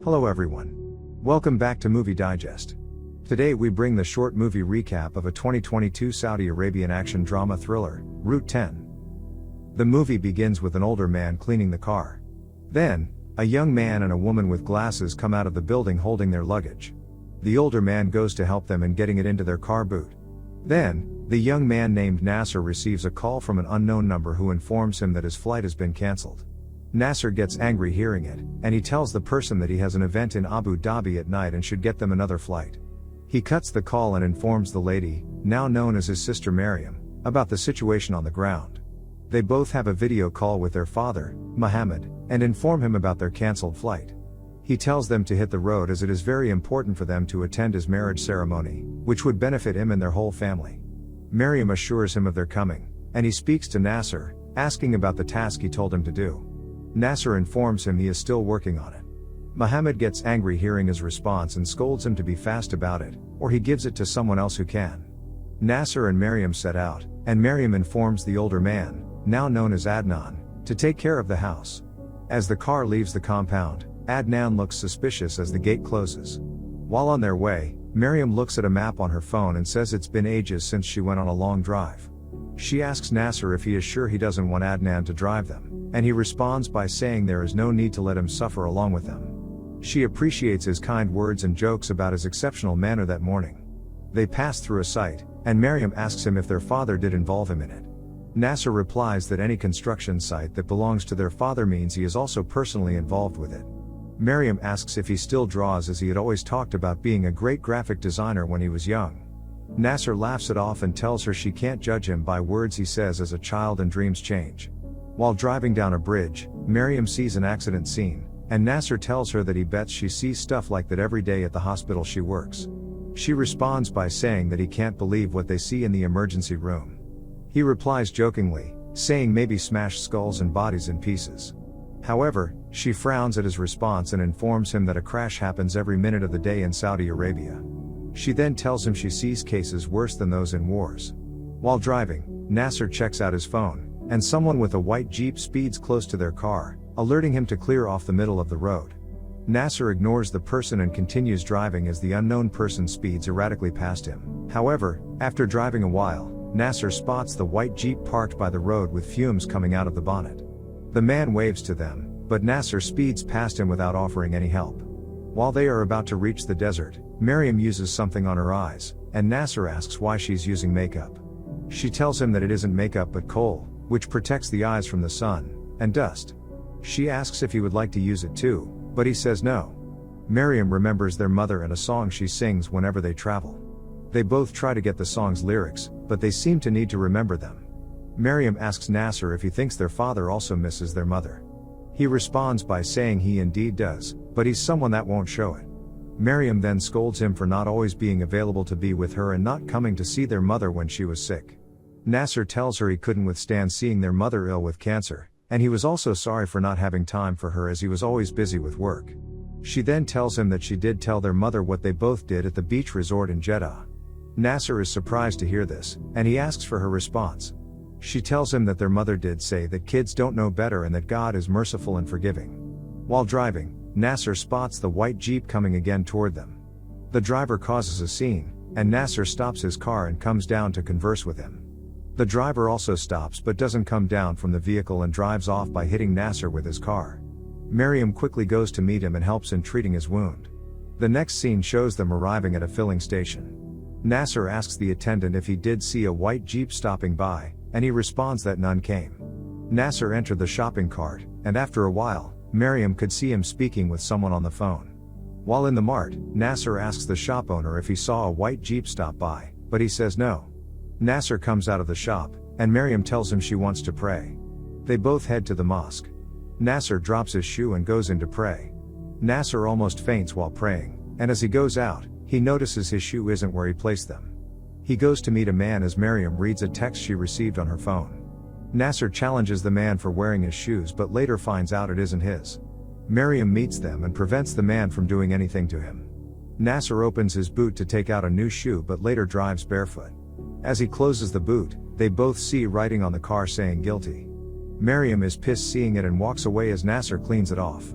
Hello everyone. Welcome back to Movie Digest. Today we bring the short movie recap of a 2022 Saudi Arabian action drama thriller, Route 10. The movie begins with an older man cleaning the car. Then, a young man and a woman with glasses come out of the building holding their luggage. The older man goes to help them in getting it into their car boot. Then, the young man named Nasser receives a call from an unknown number who informs him that his flight has been cancelled. Nasser gets angry hearing it, and he tells the person that he has an event in Abu Dhabi at night and should get them another flight. He cuts the call and informs the lady, now known as his sister Miriam, about the situation on the ground. They both have a video call with their father, Mohammed, and inform him about their cancelled flight. He tells them to hit the road as it is very important for them to attend his marriage ceremony, which would benefit him and their whole family. Miriam assures him of their coming, and he speaks to Nasser, asking about the task he told him to do. Nasser informs him he is still working on it. Mohammed gets angry hearing his response and scolds him to be fast about it, or he gives it to someone else who can. Nasser and Miriam set out, and Miriam informs the older man, now known as Adnan, to take care of the house. As the car leaves the compound, Adnan looks suspicious as the gate closes. While on their way, Miriam looks at a map on her phone and says it's been ages since she went on a long drive. She asks Nasser if he is sure he doesn't want Adnan to drive them, and he responds by saying there is no need to let him suffer along with them. She appreciates his kind words and jokes about his exceptional manner that morning. They pass through a site, and Miriam asks him if their father did involve him in it. Nasser replies that any construction site that belongs to their father means he is also personally involved with it. Miriam asks if he still draws as he had always talked about being a great graphic designer when he was young. Nasser laughs it off and tells her she can't judge him by words he says as a child and dreams change. While driving down a bridge, Miriam sees an accident scene, and Nasser tells her that he bets she sees stuff like that every day at the hospital she works. She responds by saying that he can't believe what they see in the emergency room. He replies jokingly, saying maybe smashed skulls and bodies in pieces. However, she frowns at his response and informs him that a crash happens every minute of the day in Saudi Arabia. She then tells him she sees cases worse than those in wars. While driving, Nasser checks out his phone, and someone with a white Jeep speeds close to their car, alerting him to clear off the middle of the road. Nasser ignores the person and continues driving as the unknown person speeds erratically past him. However, after driving a while, Nasser spots the white Jeep parked by the road with fumes coming out of the bonnet. The man waves to them, but Nasser speeds past him without offering any help. While they are about to reach the desert, Miriam uses something on her eyes, and Nasser asks why she's using makeup. She tells him that it isn't makeup but kohl, which protects the eyes from the sun and dust. She asks if he would like to use it too, but he says no. Miriam remembers their mother and a song she sings whenever they travel. They both try to get the song's lyrics, but they seem to need to remember them. Miriam asks Nasser if he thinks their father also misses their mother. He responds by saying he indeed does, but he's someone that won't show it. Miriam then scolds him for not always being available to be with her and not coming to see their mother when she was sick. Nasser tells her he couldn't withstand seeing their mother ill with cancer, and he was also sorry for not having time for her as he was always busy with work. She then tells him that she did tell their mother what they both did at the beach resort in Jeddah. Nasser is surprised to hear this, and he asks for her response. She tells him that their mother did say that kids don't know better and that God is merciful and forgiving. While driving, Nasser spots the white Jeep coming again toward them. The driver causes a scene, and Nasser stops his car and comes down to converse with him. The driver also stops but doesn't come down from the vehicle and drives off by hitting Nasser with his car. Miriam quickly goes to meet him and helps in treating his wound. The next scene shows them arriving at a filling station. Nasser asks the attendant if he did see a white Jeep stopping by, and he responds that none came. Nasser entered the shopping cart, and after a while, Miriam could see him speaking with someone on the phone. While in the mart, Nasser asks the shop owner if he saw a white Jeep stop by, but he says no. Nasser comes out of the shop, and Miriam tells him she wants to pray. They both head to the mosque. Nasser drops his shoe and goes in to pray. Nasser almost faints while praying, and as he goes out, he notices his shoe isn't where he placed them. He goes to meet a man as Miriam reads a text she received on her phone. Nasser challenges the man for wearing his shoes but later finds out it isn't his. Miriam meets them and prevents the man from doing anything to him. Nasser opens his boot to take out a new shoe but later drives barefoot. As he closes the boot, they both see writing on the car saying guilty. Miriam is pissed seeing it and walks away as Nasser cleans it off.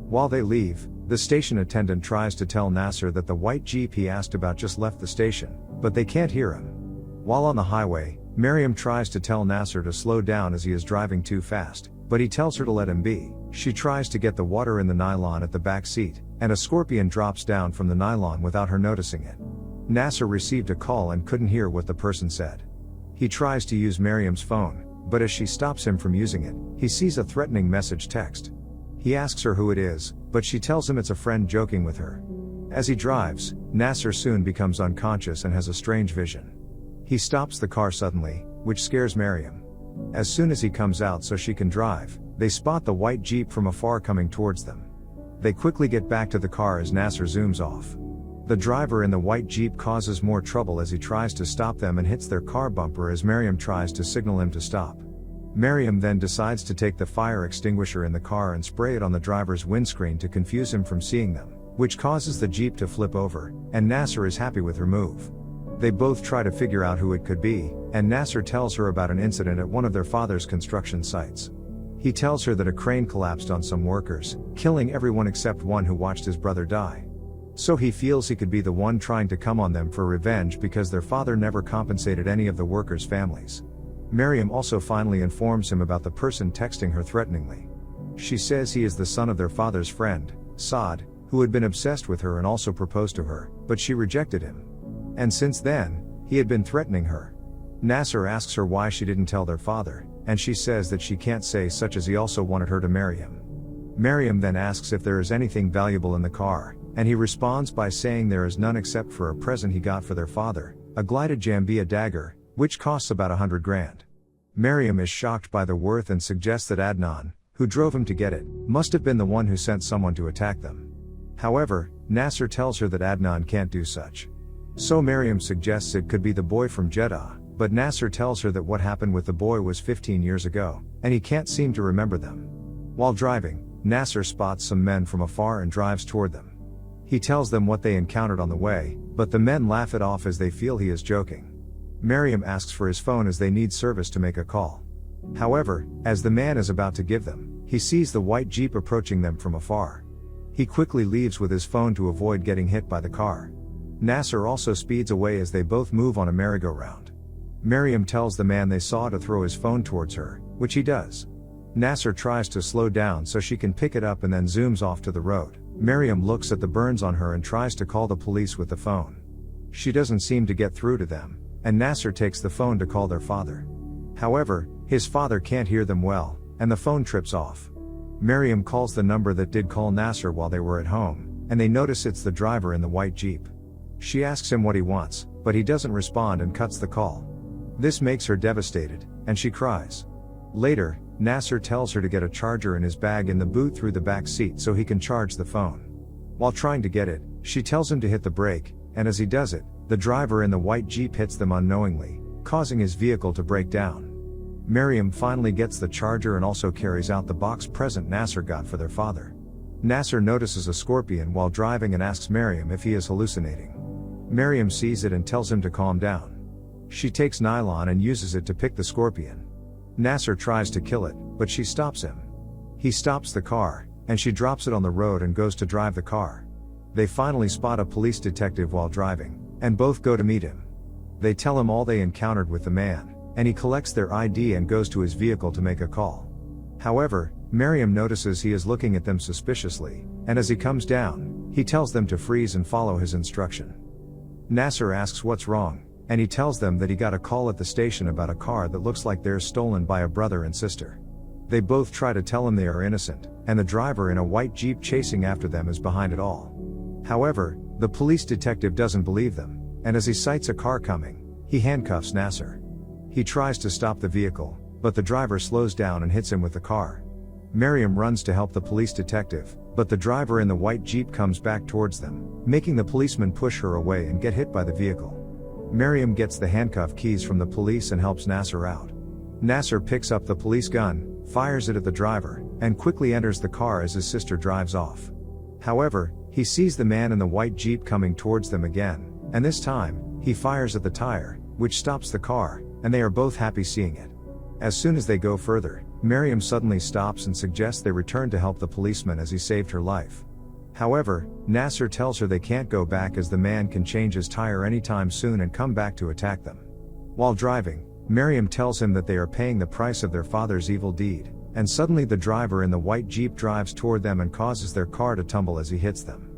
While they leave, The station attendant tries to tell Nasser that the white Jeep he asked about just left the station, but they can't hear him. While on the highway, Miriam tries to tell Nasser to slow down as he is driving too fast, but he tells her to let him be. She tries to get the water in the nylon at the back seat, and a scorpion drops down from the nylon without her noticing it. Nasser received a call and couldn't hear what the person said. He tries to use Miriam's phone, but as she stops him from using it, he sees a threatening message text. He asks her who it is, but she tells him it's a friend joking with her. As he drives, Nasser soon becomes unconscious and has a strange vision. He stops the car suddenly, which scares Miriam. As soon as he comes out so she can drive, they spot the white Jeep from afar coming towards them. They quickly get back to the car as Nasser zooms off. The driver in the white Jeep causes more trouble as he tries to stop them and hits their car bumper as Miriam tries to signal him to stop. Miriam then decides to take the fire extinguisher in the car and spray it on the driver's windscreen to confuse him from seeing them, which causes the Jeep to flip over, and Nasser is happy with her move. They both try to figure out who it could be, and Nasser tells her about an incident at one of their father's construction sites. He tells her that a crane collapsed on some workers, killing everyone except one who watched his brother die. So he feels he could be the one trying to come on them for revenge because their father never compensated any of the workers' families. Miriam also finally informs him about the person texting her threateningly. She says he is the son of their father's friend, Saad, who had been obsessed with her and also proposed to her, but she rejected him. And since then, he had been threatening her. Nasser asks her why she didn't tell their father, and she says that she can't say such as he also wanted her to marry him. Miriam then asks if there is anything valuable in the car, and he responds by saying there is none except for a present he got for their father, a glided Jambia dagger, which costs about 100 grand. Miriam is shocked by the worth and suggests that Adnan, who drove him to get it, must have been the one who sent someone to attack them. However, Nasser tells her that Adnan can't do such. So Miriam suggests it could be the boy from Jeddah, but Nasser tells her that what happened with the boy was 15 years ago, and he can't seem to remember them. While driving, Nasser spots some men from afar and drives toward them. He tells them what they encountered on the way, but the men laugh it off as they feel he is joking. Miriam asks for his phone as they need service to make a call. However, as the man is about to give them, he sees the white Jeep approaching them from afar. He quickly leaves with his phone to avoid getting hit by the car. Nasser also speeds away as they both move on a merry-go-round. Miriam tells the man they saw to throw his phone towards her, which he does. Nasser tries to slow down so she can pick it up and then zooms off to the road. Miriam looks at the burns on her and tries to call the police with the phone. She doesn't seem to get through to them, and Nasser takes the phone to call their father. However, his father can't hear them well, and the phone trips off. Miriam calls the number that did call Nasser while they were at home, and they notice it's the driver in the white Jeep. She asks him what he wants, but he doesn't respond and cuts the call. This makes her devastated, and she cries. Later, Nasser tells her to get a charger in his bag in the boot through the back seat so he can charge the phone. While trying to get it, she tells him to hit the brake, and as he does it, the driver in the white Jeep hits them unknowingly, causing his vehicle to break down. Miriam finally gets the charger and also carries out the box present Nasser got for their father. Nasser notices a scorpion while driving and asks Miriam if he is hallucinating. Miriam sees it and tells him to calm down. She takes nylon and uses it to pick the scorpion. Nasser tries to kill it, but she stops him. He stops the car, and she drops it on the road and goes to drive the car. They finally spot a police detective while driving, and both go to meet him. They tell him all they encountered with the man, and he collects their ID and goes to his vehicle to make a call. However, Miriam notices he is looking at them suspiciously, and as he comes down, he tells them to freeze and follow his instruction. Nasser asks what's wrong, and he tells them that he got a call at the station about a car that looks like theirs stolen by a brother and sister. They both try to tell him they are innocent, and the driver in a white Jeep chasing after them is behind it all. However, the police detective doesn't believe them, and as he sights a car coming, he handcuffs Nasser. He tries to stop the vehicle, but the driver slows down and hits him with the car. Miriam runs to help the police detective, but the driver in the white Jeep comes back towards them, making the policeman push her away and get hit by the vehicle. Miriam gets the handcuff keys from the police and helps Nasser out. Nasser picks up the police gun, fires it at the driver, and quickly enters the car as his sister drives off. However, he sees the man in the white Jeep coming towards them again, and this time, he fires at the tire, which stops the car, and they are both happy seeing it. As soon as they go further, Miriam suddenly stops and suggests they return to help the policeman as he saved her life. However, Nasser tells her they can't go back as the man can change his tire anytime soon and come back to attack them. While driving, Miriam tells him that they are paying the price of their father's evil deed, and suddenly the driver in the white Jeep drives toward them and causes their car to tumble as he hits them.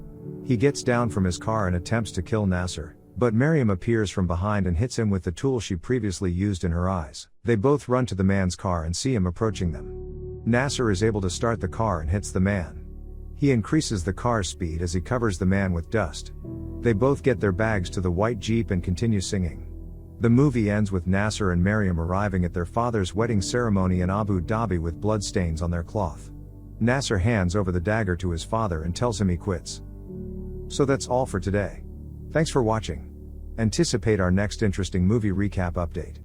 He gets down from his car and attempts to kill Nasser, but Miriam appears from behind and hits him with the tool she previously used in her eyes. They both run to the man's car and see him approaching them. Nasser is able to start the car and hits the man. He increases the car's speed as he covers the man with dust. They both get their bags to the white Jeep and continue singing. The movie ends with Nasser and Miriam arriving at their father's wedding ceremony in Abu Dhabi with bloodstains on their cloth. Nasser hands over the dagger to his father and tells him he quits. So that's all for today. Thanks for watching. Anticipate our next interesting movie recap update.